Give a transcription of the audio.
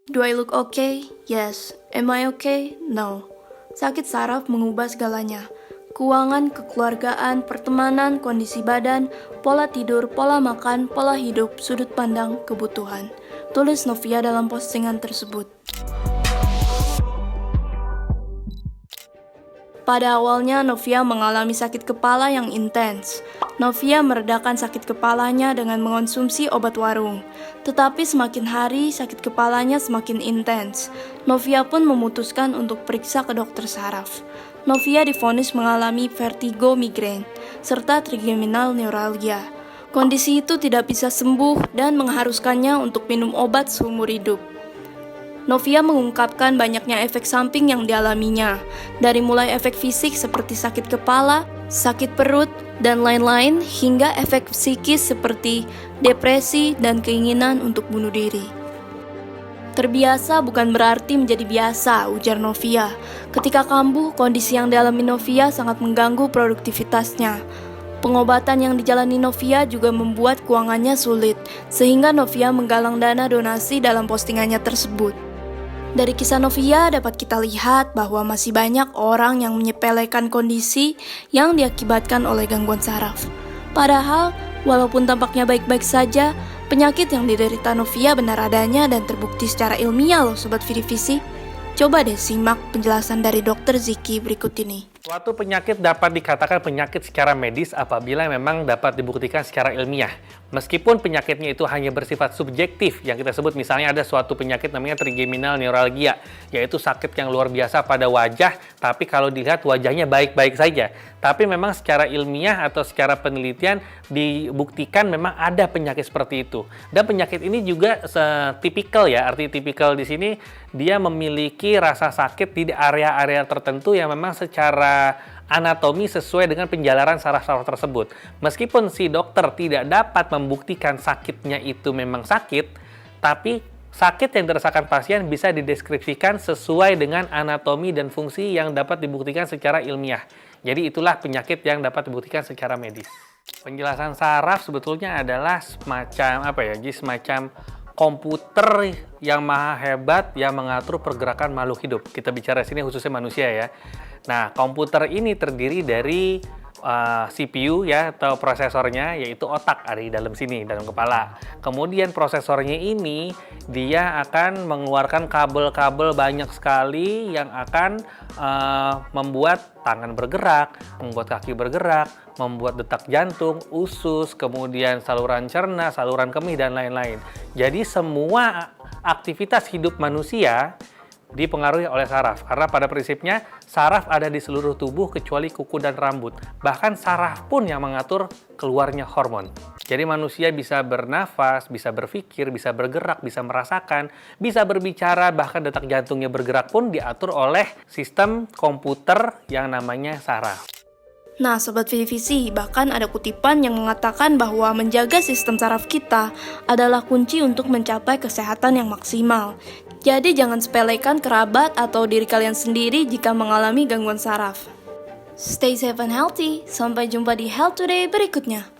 Do I look okay? Yes. Am I okay? No. Sakit saraf mengubah segalanya. Keuangan, kekeluargaan, pertemanan, kondisi badan, pola tidur, pola makan, pola hidup, sudut pandang, kebutuhan. Tulis Novia dalam postingan tersebut. Pada awalnya, Novia mengalami sakit kepala yang intens. Novia meredakan sakit kepalanya dengan mengonsumsi obat warung. Tetapi semakin hari, sakit kepalanya semakin intens. Novia pun memutuskan untuk periksa ke dokter saraf. Novia divonis mengalami vertigo migrain, serta trigeminal neuralgia. Kondisi itu tidak bisa sembuh dan mengharuskannya untuk minum obat seumur hidup. Novia mengungkapkan banyaknya efek samping yang dialaminya, dari mulai efek fisik seperti sakit kepala, sakit perut, dan lain-lain, hingga efek psikis seperti depresi dan keinginan untuk bunuh diri. Terbiasa bukan berarti menjadi biasa, ujar Novia. Ketika kambuh, kondisi yang dialami Novia sangat mengganggu produktivitasnya. Pengobatan yang dijalani Novia juga membuat keuangannya sulit, sehingga Novia menggalang dana donasi dalam postingannya tersebut. Dari kisah Novia dapat kita lihat bahwa masih banyak orang yang menyepelekan kondisi yang diakibatkan oleh gangguan saraf. Padahal, walaupun tampaknya baik-baik saja, penyakit yang diderita Novia benar adanya dan terbukti secara ilmiah loh Sobat Vidivisi. Coba deh simak penjelasan dari Dr. Ziki berikut ini. Suatu penyakit dapat dikatakan penyakit secara medis apabila memang dapat dibuktikan secara ilmiah. Meskipun penyakitnya itu hanya bersifat subjektif, yang kita sebut misalnya ada suatu penyakit namanya trigeminal neuralgia, yaitu sakit yang luar biasa pada wajah, tapi kalau dilihat wajahnya baik-baik saja. Tapi memang secara ilmiah atau secara penelitian dibuktikan memang ada penyakit seperti itu. Dan penyakit ini juga tipikal ya, arti tipikal di sini dia memiliki rasa sakit di area-area tertentu yang memang secara anatomi sesuai dengan penjalaran saraf-saraf tersebut. Meskipun si dokter tidak dapat membuktikan sakitnya itu memang sakit, tapi sakit yang dirasakan pasien bisa dideskripsikan sesuai dengan anatomi dan fungsi yang dapat dibuktikan secara ilmiah. Jadi itulah penyakit yang dapat dibuktikan secara medis. Penjelasan saraf sebetulnya adalah semacam komputer yang maha hebat yang mengatur pergerakan makhluk hidup. Kita bicara sini khususnya manusia ya. Nah, komputer ini terdiri dari CPU ya atau prosesornya, yaitu otak ada di dalam sini, dalam kepala. Kemudian prosesornya ini dia akan mengeluarkan kabel-kabel banyak sekali yang akan membuat tangan bergerak, membuat kaki bergerak, membuat detak jantung, usus, kemudian saluran cerna, saluran kemih, dan lain-lain. Jadi semua aktivitas hidup manusia dipengaruhi oleh saraf, karena pada prinsipnya saraf ada di seluruh tubuh kecuali kuku dan rambut. Bahkan saraf pun yang mengatur keluarnya hormon. Jadi manusia bisa bernafas, bisa berpikir, bisa bergerak, bisa merasakan, bisa berbicara, bahkan detak jantungnya bergerak pun diatur oleh sistem komputer yang namanya saraf. Nah, Sobat Vidivisi, bahkan ada kutipan yang mengatakan bahwa menjaga sistem saraf kita adalah kunci untuk mencapai kesehatan yang maksimal. Jadi jangan sepelekan kerabat atau diri kalian sendiri jika mengalami gangguan saraf. Stay safe and healthy. Sampai jumpa di Health Today berikutnya.